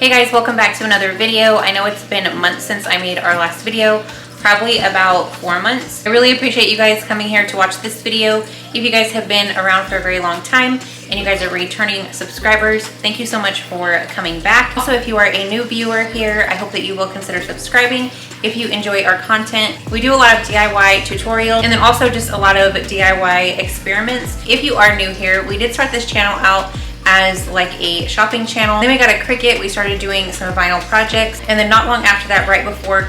Hey guys, welcome back to another video. I know it's been months since I made our last video, probably about 4 months. I really appreciate you guys coming here to watch this video. If you guys have been around for a very long time and you guys are returning subscribers, thank you so much for coming back. Also, if you are a new viewer here, I hope that you will consider subscribing if you enjoy our content. We do a lot of DIY tutorials and then also just a lot of DIY experiments. If you are new here, we did start this channel out as like a shopping channel. Then we got a Cricut, we started doing some vinyl projects, and then not long after that, right before,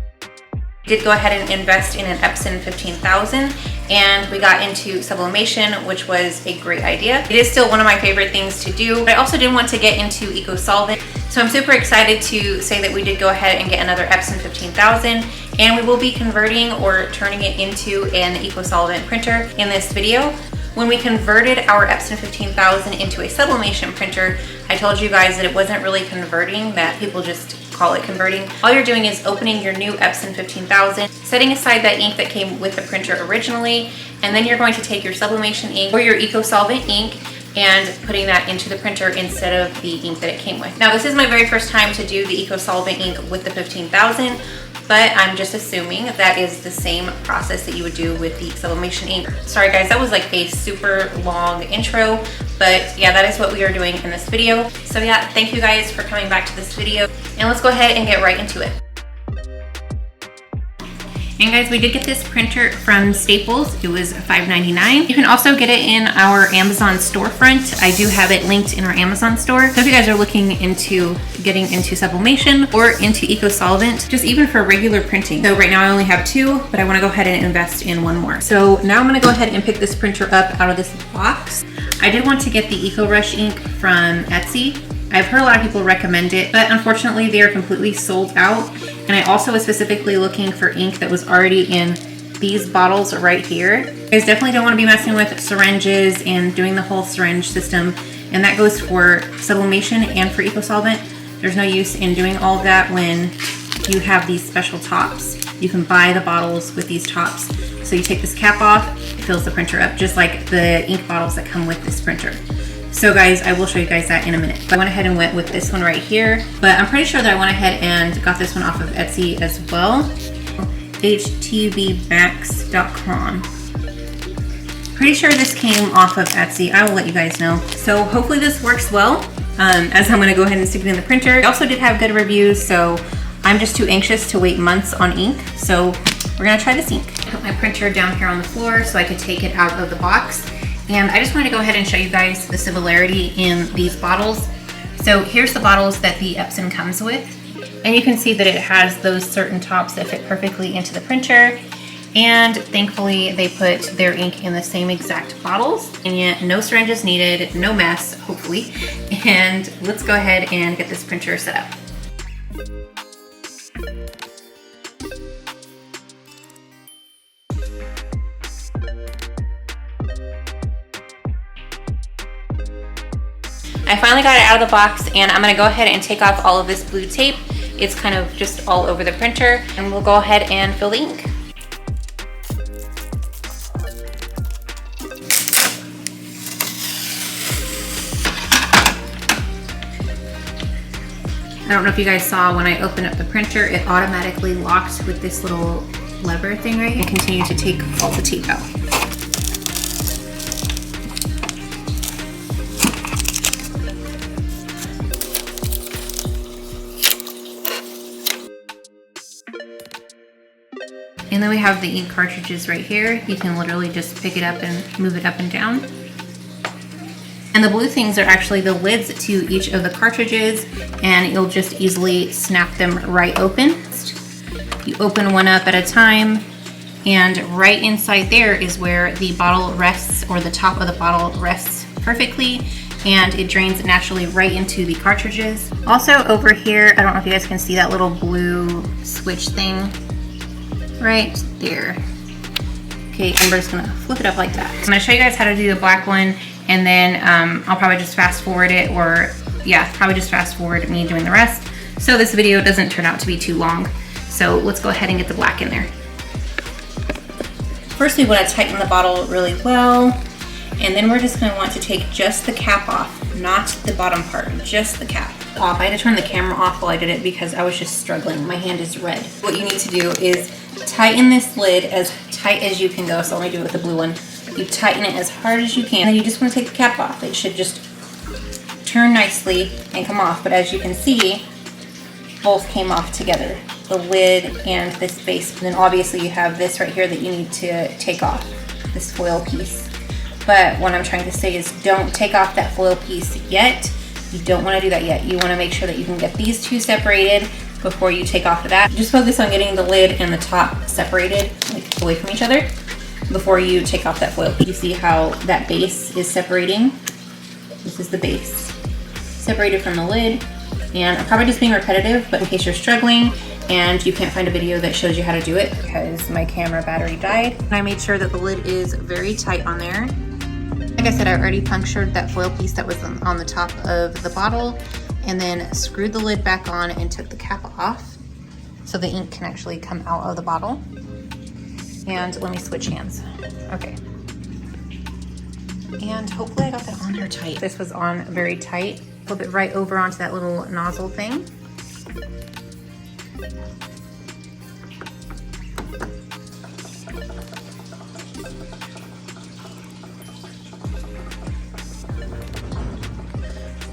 we did go ahead and invest in an Epson 15,000 and we got into sublimation, which was a great idea. It is still one of my favorite things to do, but I also did want to get into Eco Solvent. So I'm super excited to say that we did go ahead and get another Epson 15,000 and we will be converting or turning it into an Eco Solvent printer in this video. When we converted our Epson 15,000 into a sublimation printer, I told you guys that it wasn't really converting, that people just call it converting. All you're doing is opening your new Epson 15,000, setting aside that ink that came with the printer originally, and then you're going to take your sublimation ink or your Eco Solvent ink and putting that into the printer instead of the ink that it came with. Now, this is my very first time to do the Eco Solvent ink with the 15,000, but I'm just assuming that is the same process that you would do with the sublimation ink. Sorry guys, that was like a super long intro, but yeah, that is what we are doing in this video. So yeah, thank you guys for coming back to this video, and let's go ahead and get right into it. And guys, we did get this printer from Staples. It was $5.99. You can also get it in our Amazon storefront. I do have it linked in our Amazon store. So if you guys are looking into getting into sublimation or into Eco Solvent, just even for regular printing. So right now I only have 2, but I want to go ahead and invest in 1 more. So now I'm going to go ahead and pick this printer up out of this box. I did want to get the Eco Rush ink from Etsy. I've heard a lot of people recommend it, but unfortunately they are completely sold out. And I also was specifically looking for ink that was already in these bottles right here. You guys definitely don't want to be messing with syringes and doing the whole syringe system. And that goes for sublimation and for Eco Solvent. There's no use in doing all of that when you have these special tops. You can buy the bottles with these tops. So you take this cap off, it fills the printer up, just like the ink bottles that come with this printer. So guys, I will show you guys that in a minute. I went ahead and went with this one right here, but I'm pretty sure that I went ahead and got this one off of Etsy as well. HTVmax.com. Pretty sure this came off of Etsy. I will let you guys know. So hopefully this works well, as I'm gonna go ahead and stick it in the printer. I also did have good reviews, so I'm just too anxious to wait months on ink. So we're gonna try this ink. I put my printer down here on the floor so I could take it out of the box. And I just wanted to go ahead and show you guys the similarity in these bottles. So here's the bottles that the Epson comes with. And you can see that it has those certain tops that fit perfectly into the printer. And thankfully they put their ink in the same exact bottles. And yet no syringes needed, no mess, hopefully. And let's go ahead and get this printer set up. I finally got it out of the box, and I'm gonna go ahead and take off all of this blue tape. It's kind of just all over the printer, and we'll go ahead and fill the ink. I don't know if you guys saw when I opened up the printer, it automatically locked with this little lever thing right here. And continue to take all the tape out. And then we have the ink cartridges right here. You can literally just pick it up and move it up and down. And the blue things are actually the lids to each of the cartridges, and you'll just easily snap them right open. You open one up at a time, and right inside there is where the bottle rests, or the top of the bottle rests perfectly, and it drains naturally right into the cartridges. Also over here, I don't know if you guys can see that little blue switch thing right there. Okay, I'm just gonna flip it up like that. I'm gonna show you guys how to do the black one, and then I'll probably just fast forward it, or yeah, probably just fast forward me doing the rest, so this video doesn't turn out to be too long. So let's go ahead and get the black in there. First, we want to tighten the bottle really well, and then we're just going to want to take just the cap off, not the bottom part, just the cap. off. I had to turn the camera off while I did it because I was just struggling. My hand is red. What you need to do is tighten this lid as tight as you can go. So let me do it with the blue one. You tighten it as hard as you can, and you just want to take the cap off. It should just turn nicely and come off. But as you can see, both came off together, the lid and this base. And then obviously you have this right here that you need to take off, this foil piece. But what I'm trying to say is don't take off that foil piece yet. You don't want to do that yet. You want to make sure that you can get these two separated before you take off of that. Just focus on getting the lid and the top separated, like away from each other, before you take off that foil piece. You see how that base is separating? This is the base, separated from the lid. And I'm probably just being repetitive, but in case you're struggling and you can't find a video that shows you how to do it because my camera battery died. And I made sure that the lid is very tight on there. Like I said, I already punctured that foil piece that was on the top of the bottle, and then screwed the lid back on and took the cap off so the ink can actually come out of the bottle. And let me switch hands. Okay. And hopefully I got that on there tight. This was on very tight. Flip it right over onto that little nozzle thing.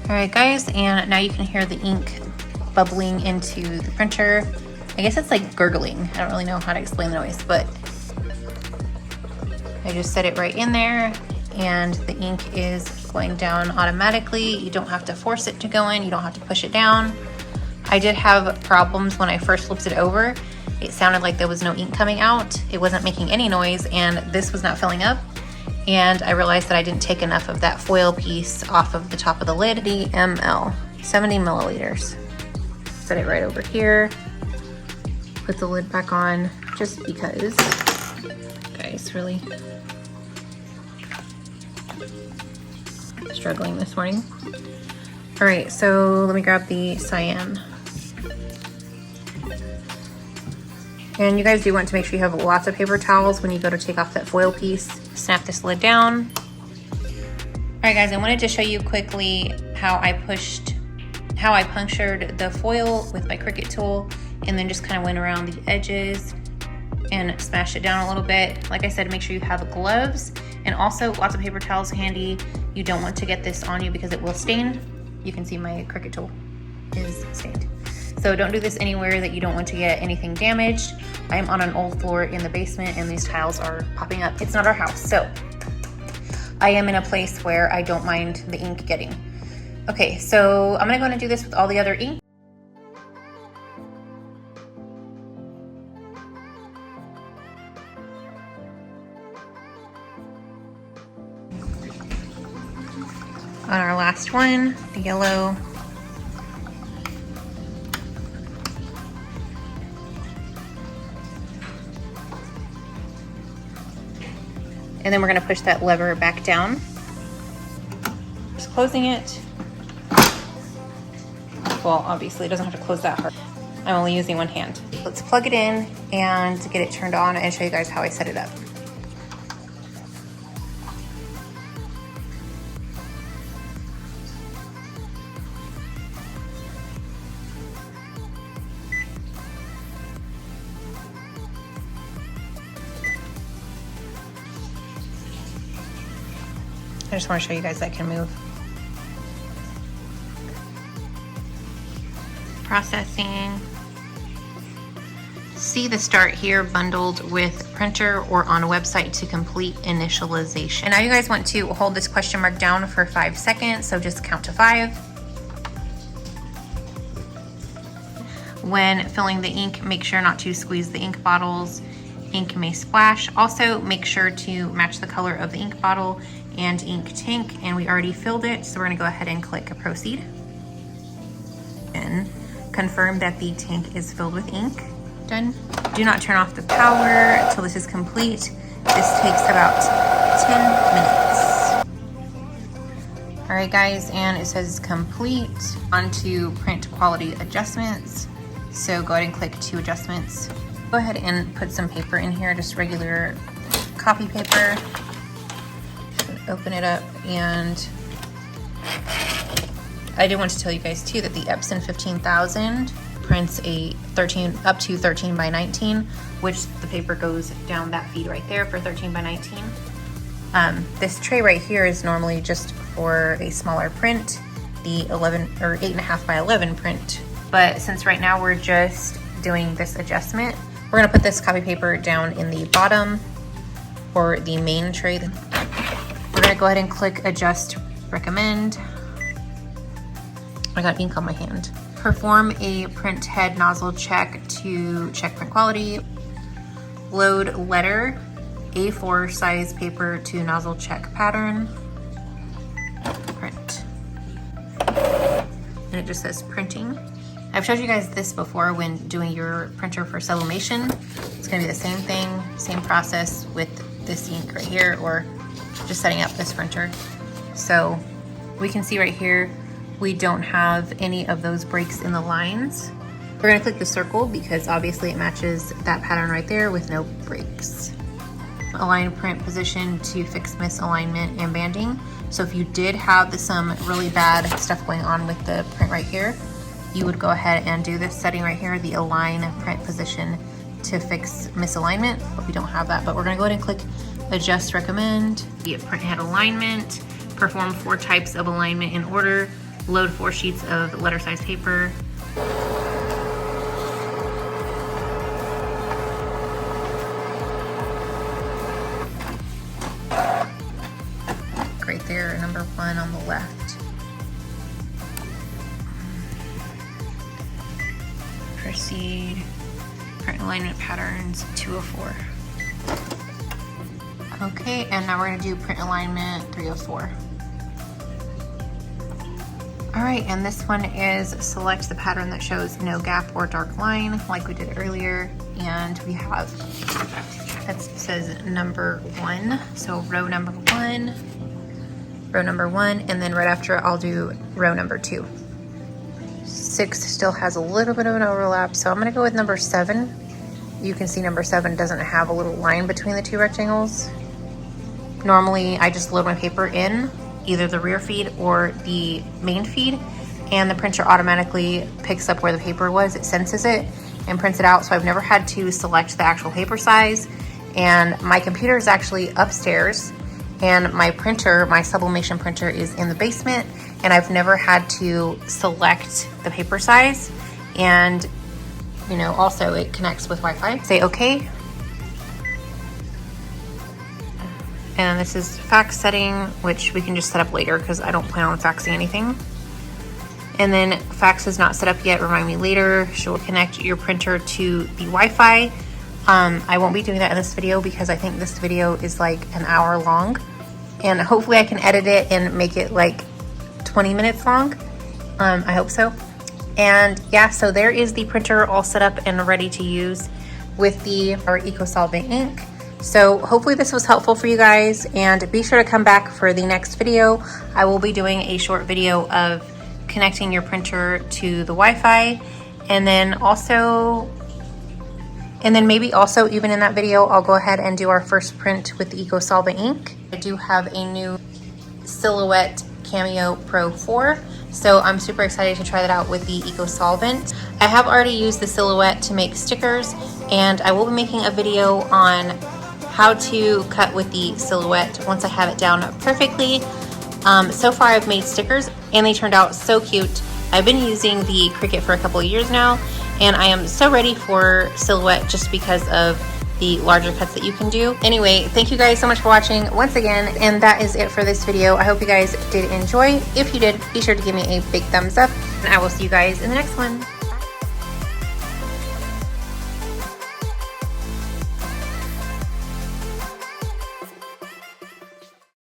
All right, guys, and now you can hear the ink bubbling into the printer. I guess it's like gurgling. I don't really know how to explain the noise, but I just set it right in there and the ink is going down automatically. You don't have to force it to go in. You don't have to push it down. I did have problems when I first flipped it over. It sounded like there was no ink coming out. It wasn't making any noise and this was not filling up. And I realized that I didn't take enough of that foil piece off of the top of the lid. 70 ml, 70 milliliters. Set it right over here. Put the lid back on just because. Guys, really struggling this morning. All right, so let me grab the cyan. And you guys do want to make sure you have lots of paper towels when you go to take off that foil piece. Snap this lid down. All right, guys, I wanted to show you quickly how I punctured the foil with my Cricut tool and then just kind of went around the edges and smashed it down a little bit. Like I said, make sure you have gloves and also lots of paper towels handy. You don't want to get this on you because it will stain. You can see my Cricut tool is stained. So don't do this anywhere that you don't want to get anything damaged. I am on an old floor in the basement and these tiles are popping up. It's not our house, so I am in a place where I don't mind the ink getting. Okay, so I'm gonna go and do this with all the other ink. On our last one, the yellow. And then we're gonna push that lever back down. Just closing it. Well, obviously it doesn't have to close that hard. I'm only using one hand. Let's plug it in and get it turned on and show you guys how I set it up. I just want to show you guys that can move. Processing. See the start here bundled with printer or on a website to complete initialization. And now you guys want to hold this question mark down for 5 seconds, so just count to 5. When filling the ink, make sure not to squeeze the ink bottles. Ink may splash. Also, make sure to match the color of the ink bottle and ink tank, and we already filled it, so we're gonna go ahead and click proceed. And confirm that the tank is filled with ink. Done. Do not turn off the power until this is complete. This takes about 10 minutes. All right, guys, and it says complete. On to print quality adjustments. So go ahead and click to adjustments. Go ahead and put some paper in here, just regular copy paper. Open it up and I did want to tell you guys too that the Epson 15,000 prints a up to 13 by 19, which the paper goes down that feed right there for 13 by 19. This tray right here is normally just for a smaller print, the 11 or 8.5 by 11 print. But since right now we're just doing this adjustment, we're gonna put this copy paper down in the bottom for the main tray. We're gonna go ahead and click adjust recommend. I got ink on my hand. Perform a print head nozzle check to check print quality. Load letter A4 size paper to nozzle check pattern. Print. And it just says printing. I've showed you guys this before when doing your printer for sublimation. It's gonna be the same thing, same process with this ink right here, or just setting up this printer. So we can see right here, we don't have any of those breaks in the lines. We're gonna click the circle because obviously it matches that pattern right there with no breaks. Align print position to fix misalignment and banding. So if you did have some really bad stuff going on with the print right here, you would go ahead and do this setting right here, the align print position to fix misalignment. But we don't have that, but we're gonna go ahead and click adjust recommend. The print head alignment, perform 4 types of alignment in order, load 4 sheets of letter size paper. Right there, number 1 on the left. Proceed, print alignment patterns 204. Okay, and now we're gonna do print alignment 304. All right, and this one is select the pattern that shows no gap or dark line like we did earlier. And we have, that says number 1. So row number 1, and then right after I'll do row number 2. 6 still has a little bit of an overlap, so I'm gonna go with number 7. You can see number 7 doesn't have a little line between the 2 rectangles. Normally I just load my paper in either the rear feed or the main feed, and the printer automatically picks up where the paper was. It senses it and prints it out, so I've never had to select the actual paper size. And my computer is actually upstairs, and my printer, my sublimation printer, is in the basement, and I've never had to select the paper size. And you know, also it connects with Wi-Fi. Say okay. And this is fax setting, which we can just set up later because I don't plan on faxing anything. And then fax is not set up yet, remind me later. She'll connect your printer to the Wi-Fi. I won't be doing that in this video because I think this video is like an hour long. And hopefully I can edit it and make it like 20 minutes long. I hope so. And yeah, so there is the printer all set up and ready to use with our Eco Solvent ink. So hopefully this was helpful for you guys, and be sure to come back for the next video. I will be doing a short video of connecting your printer to the Wi-Fi, and then maybe also even in that video, I'll go ahead and do our first print with the Eco Solvent ink. I do have a new Silhouette Cameo Pro 4. So I'm super excited to try that out with the Eco Solvent. I have already used the Silhouette to make stickers, and I will be making a video on how to cut with the Silhouette once I have it down perfectly. So far I've made stickers and they turned out so cute. I've been using the Cricut for a couple of years now, and I am so ready for Silhouette just because of the larger cuts that you can do. Anyway, thank you guys so much for watching once again, and that is it for this video. I hope you guys did enjoy. If you did, be sure to give me a big thumbs up, and I will see you guys in the next one.